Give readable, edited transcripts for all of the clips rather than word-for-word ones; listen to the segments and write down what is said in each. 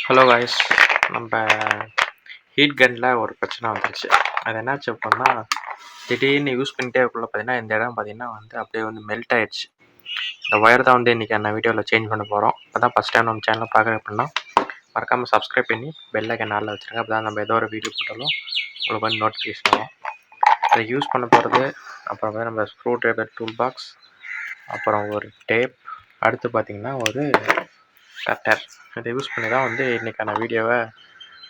Hello guys. நம்ம heat கன்னில் ஒரு பிரச்சனை வந்துருச்சு. அது என்னாச்சு அப்படின்னா, திடீர்னு யூஸ் பண்ணிட்டே இருக்கக்குள்ள பார்த்தீங்கன்னா, இந்த இடம் பார்த்தீங்கன்னா அப்படியே மெல்ட் ஆயிடுச்சு. இந்த ஒயர் தான் இந்த வீடியோவில் சேஞ்ச் பண்ண போகிறோம். அதான் ஃபஸ்ட் டைம் நம்ம சேனலை பார்க்குறேன் அப்படின்னா, மறக்காமல் சப்ஸ்கிரைப் பண்ணி பெல் ஐக்கன் ஆல்ல வச்சுருங்க. அப்போ தான் நம்ம ஏதோ ஒரு வீடியோ போட்டாலும் உங்களுக்கு நோட்டிஃபிகேஷன் வரும். அதை யூஸ் பண்ண போகிறது, அப்புறம் நம்ம ஸ்க்ரூ ட்ரைவர் டூல் பாக்ஸ், அப்புறம் ஒரு டேப், அடுத்து பார்த்திங்கன்னா ஒரு கட்டர். இதை யூஸ் பண்ணி தான் இன்றைக்கான வீடியோவை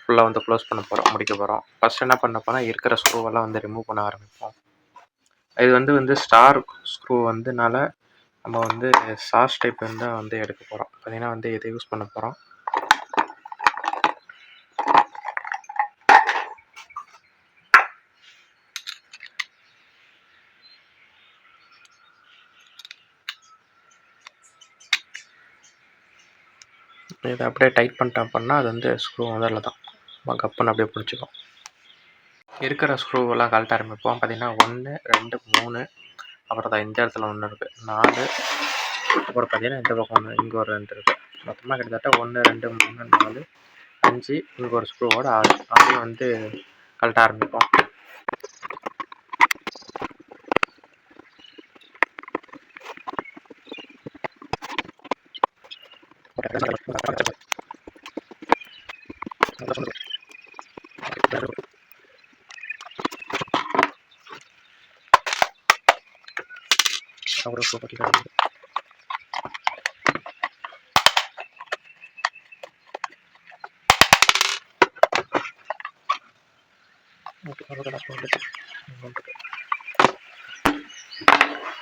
ஃபுல்லாக க்ளோஸ் பண்ண போகிறோம், முடிக்க போகிறோம். ஃபஸ்ட் என்ன பண்ண போனால் இருக்கிற ஸ்க்ரூவெல்லாம் ரிமூவ் பண்ண ஆரம்பிப்போம். இது ஸ்டார் ஸ்க்ரூ வந்தனால நம்ம சாஸ் டைப் தான் எடுக்க போகிறோம். பார்த்திங்கன்னா இதை யூஸ் பண்ண போகிறோம். இதை அப்படியே டைட் பண்ணிட்டோம் அப்படின்னா அது ஸ்க்ரூ அதில் தான் கப்புன்னு அப்படியே பிடிச்சிக்கும். இருக்கிற ஸ்க்ரூவெல்லாம் கழட்ட ஆரம்பிப்போம். பார்த்திங்கன்னா 1 2 3, அப்புறம் தான் இந்த இடத்துல ஒன்று இருக்குது 4, அப்புறம் பார்த்திங்கன்னா இந்த பக்கம் ஒன்று, இங்கே ஒரு 2 இருக்குது. மொத்தமாக கிட்டத்தட்ட 1 2 3 4 5, இங்கே ஒரு ஸ்க்ரூவோட 6. அதையும் கழட்ட ஆரம்பிப்போம்.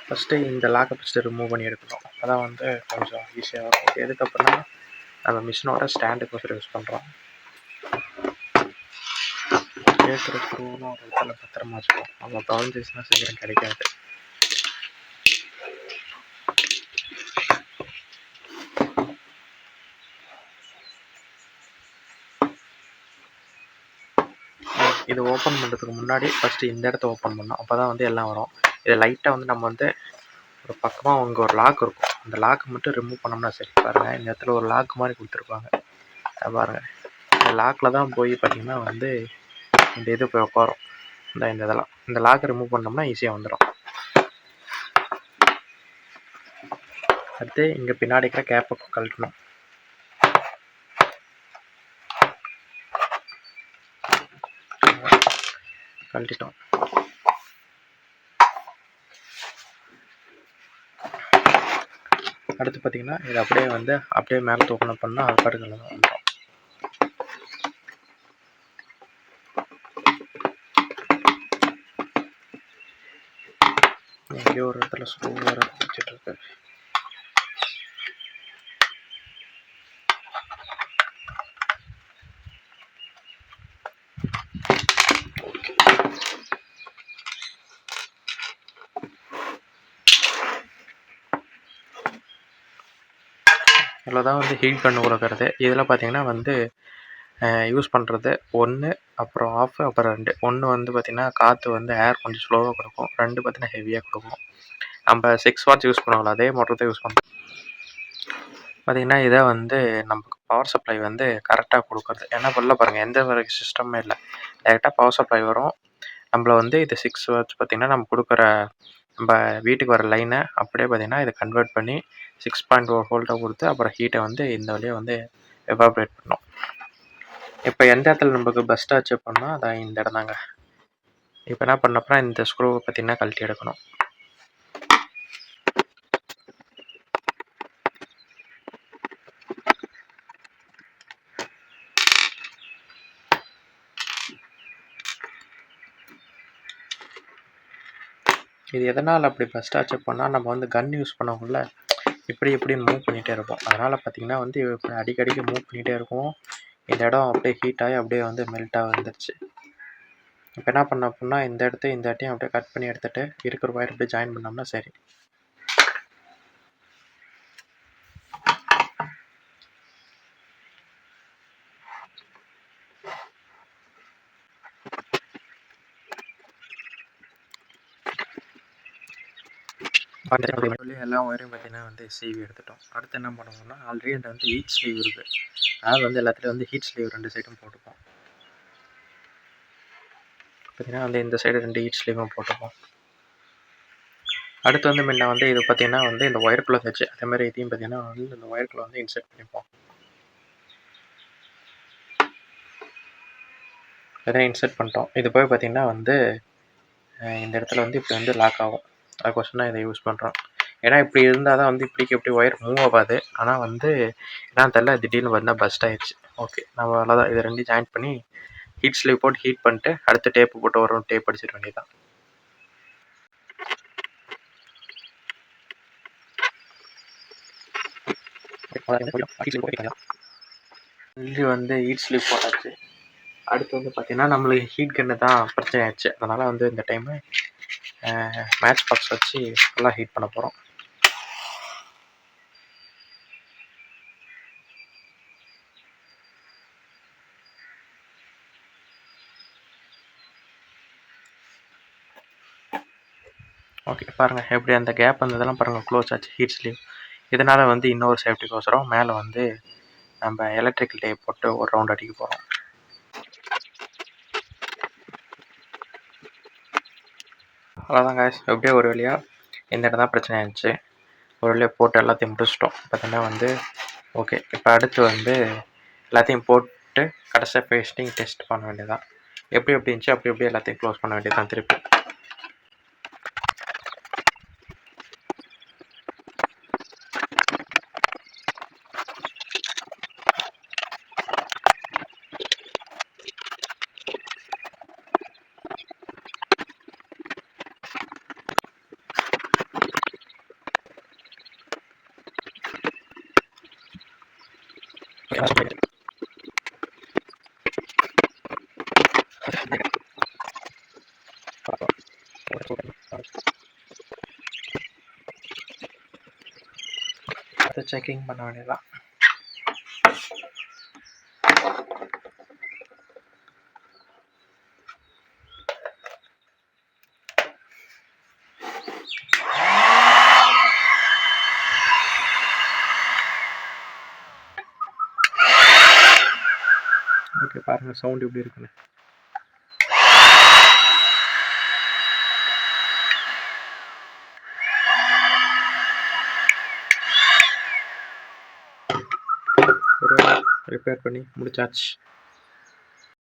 ஃபஸ்ட்டு இந்த லாக்கை ஃபஸ்ட்டு ரிமூவ் பண்ணி எடுக்கணும். அதான் கொஞ்சம் ஈஸியாக இருக்கும். எதுக்கப்புறம்னா நம்ம மிஷினோட ஸ்டாண்டுக்கு யூஸ் பண்ணுறோம். கேட்குற ஸ்க்ரூவும் ஒரு இடத்துல பத்திரமா வச்சுப்போம். அவங்க கவனிச்சிச்சுன்னா சீக்கிரம் கிடைக்காது. இது ஓப்பன் பண்ணுறதுக்கு முன்னாடி ஃபஸ்ட்டு இந்த இடத்த ஓப்பன் பண்ணோம். அப்போ தான் எல்லாம் வரும். இதை லைட்டாக நம்ம ஒரு பக்கமாக இங்கே ஒரு லாக் இருக்கும். அந்த லாக்கை மட்டும் ரிமூவ் பண்ணோம்னா சரி. பாருங்கள், இந்த இடத்துல ஒரு லாக் மாதிரி கொடுத்துருப்பாங்க. பாருங்கள், இந்த லாக்கில் தான் போய் பார்த்திங்கன்னா இந்த இது போய் உட்காரும். இந்த இதெல்லாம் இந்த லாக்கை ரிமூவ் பண்ணோம்னா ஈஸியாக வந்துடும். அடுத்து இங்கே பின்னாடி இருக்கிற கேப்பை கழட்டணும். கழட்டிட்டோம். அடுத்து பார்த்திங்கன்னா இது அப்படியே மேலே தூக்கணும் பண்ணால் அது பாட்டுக்கு வந்துடும். எங்கேயோ ஒரு இடத்துல ஸ்க்ரூ வேறு வச்சுட்ருக்கு. இதில் தான் ஹீட் கன்று கொடுக்கறது. இதில் பார்த்திங்கன்னா யூஸ் பண்ணுறது 1, அப்புறம் ஆஃப், அப்புறம் 2. 1 பார்த்திங்கன்னா காற்று ஏர் கொஞ்சம் ஸ்லோவாக கொடுக்கும். 2 பார்த்திங்கன்னா ஹெவியாக கொடுக்கும். நம்ம 6 வாட்ஸ் யூஸ் பண்ணுவோம்ல, அதே மோட்டர் தான் யூஸ் பண்ணுறோம். பார்த்திங்கன்னா இதை நமக்கு பவர் சப்ளை கரெக்டாக கொடுக்குறது. ஏன்னா வெளில பாருங்கள், எந்த ஒரு சிஸ்டமே இல்லை. டேரெக்டாக பவர் சப்ளை வரும். நம்மளை இது 6 வாட்ஸ் பார்த்திங்கன்னா நம்ம கொடுக்குற நம்ம வீட்டுக்கு வர லைனை அப்படியே பார்த்திங்கன்னா இதை கன்வெர்ட் பண்ணி 6.4 வோல்ட்டாக கொடுத்து அப்புறம் ஹீட்டை இந்த வழியாக எவாப்ரேட் பண்ணோம். இப்போ எந்த இடத்துல நமக்கு பெஸ்ட் ஆச்சு அப்படின்னா அதான் இந்த இடம் தாங்க. இப்போ என்ன பண்ணப்போ இந்த ஸ்க்ரூவை பார்த்திங்கன்னா கழட்டி எடுக்கணும். இது எதனால் அப்படி பெஸ்ட் ஆச்சு அப்படின்னா நம்ம கன் யூஸ் பண்ணக்குள்ள இப்படி மூவ் பண்ணிகிட்டே இருப்போம். அதனால் பார்த்திங்கன்னா இப்போ அடிக்கடிக்கு மூவ் பண்ணிகிட்டே இருக்கும். இந்த இடம் அப்படியே ஹீட் ஆகி அப்படியே மெல்ட்டாக வந்துடுச்சு. இப்போ என்ன பண்ண அப்படின்னா இந்த இடத்தையும் அப்படியே கட் பண்ணி எடுத்துகிட்டு இருக்கிற ஒயர் அப்படியே ஜாயின் பண்ணோம்னா சரி. எல்லா ஒயரையும் பார்த்தீங்கன்னா வந்து சீவி எடுத்துட்டோம். அடுத்து என்ன பண்ணுவோம்னா, ஆல்ரெடி என்கிட்ட வந்து ஹீட் ஸ்லீவ் இருக்குது. அதாவது வந்து எல்லாத்துலேயும் வந்து ஹீட் ஸ்லீவ் 2 சைடும் போட்டுப்போம். பார்த்தீங்கன்னா வந்து இந்த சைடு 2 ஹீட் ஸ்லீவும் போட்டுப்போம். அடுத்து வந்து முன்ன வந்து இது பார்த்தீங்கன்னா வந்து இந்த ஒயருக்குள்ளே வச்சு அதேமாதிரி இதையும் பார்த்தீங்கன்னா வந்து இந்த ஒயருக்குள்ளே வந்து இன்சர்ட் பண்ணிப்போம். எதனா இன்சர்ட் பண்ணிட்டோம். இது போய் பார்த்தீங்கன்னா வந்து இந்த இடத்துல வந்து இப்படி வந்து லாக் ஆகும். அதுக்கோசரம் தான் இதை யூஸ் பண்ணுறோம். ஏன்னா இப்படி இருந்தால் தான் வந்து இப்படிக்கு எப்படி ஒயர் மூவ் ஆகாது. ஆனால் வந்து என்னன்னு தெரில திடீர்னு பார்த்தா பஸ்ட் ஆயிடுச்சு. ஓகே, நம்ம அவ்வளோதான். இதை ரெண்டையும் ஜாயின் பண்ணி ஹீட் ஸ்லீவ் போட்டு ஹீட் பண்ணிட்டு அடுத்து டேப்பு போட்டு வரும் டேப் அடிச்சிட வேண்டியதான். இது வந்து ஹீட் ஸ்லீவ் போட்டாச்சு. அடுத்து வந்து பார்த்தீங்கன்னா நம்மளுக்கு ஹீட் கன்னு தான் பிரச்சனை ஆயிடுச்சு. அதனால் வந்து இந்த டைமு மேட்ச் பாக்ஸ் வச்சு நல்லா ஹீட் பண்ண போகிறோம். ஓகே, பாருங்கள் எப்படி அந்த கேப் அந்த இதெல்லாம் பாருங்கள் க்ளோஸ் ஆச்சு ஹீட் ஸ்லீவ். இதனால் வந்து இன்னொரு சேஃப்டிக்கோசரம் மேலே வந்து நம்ம எலக்ட்ரிக்கல் டேப் போட்டு ஒரு ரவுண்ட் அடிக்க போகிறோம். அவ்வளோதான் காய்ஸ், எப்படியோ ஒரு வழியாக இந்த இடம் தான் பிரச்சனை ஆயிடுச்சு. ஒரு வழியாக போட்டு எல்லாத்தையும் முடிச்சிட்டோம். பார்த்தீங்கன்னா வந்து ஓகே, இப்போ அடுத்து வந்து எல்லாத்தையும் போட்டு கடைசியாக பேஸ்டிங் டெஸ்ட் பண்ண வேண்டியதான். எப்படி இருந்துச்சு அப்படி அப்படியே எல்லாத்தையும் க்ளோஸ் பண்ண வேண்டியதான் திருப்பி. அதை செக்கிங் பண்ண வேண்டியதான். ஓகே, பாருங்கள் சவுண்ட் எப்படி இருக்குன்னு. ரிப்பேர் பண்ணி முடிச்சாச்சு.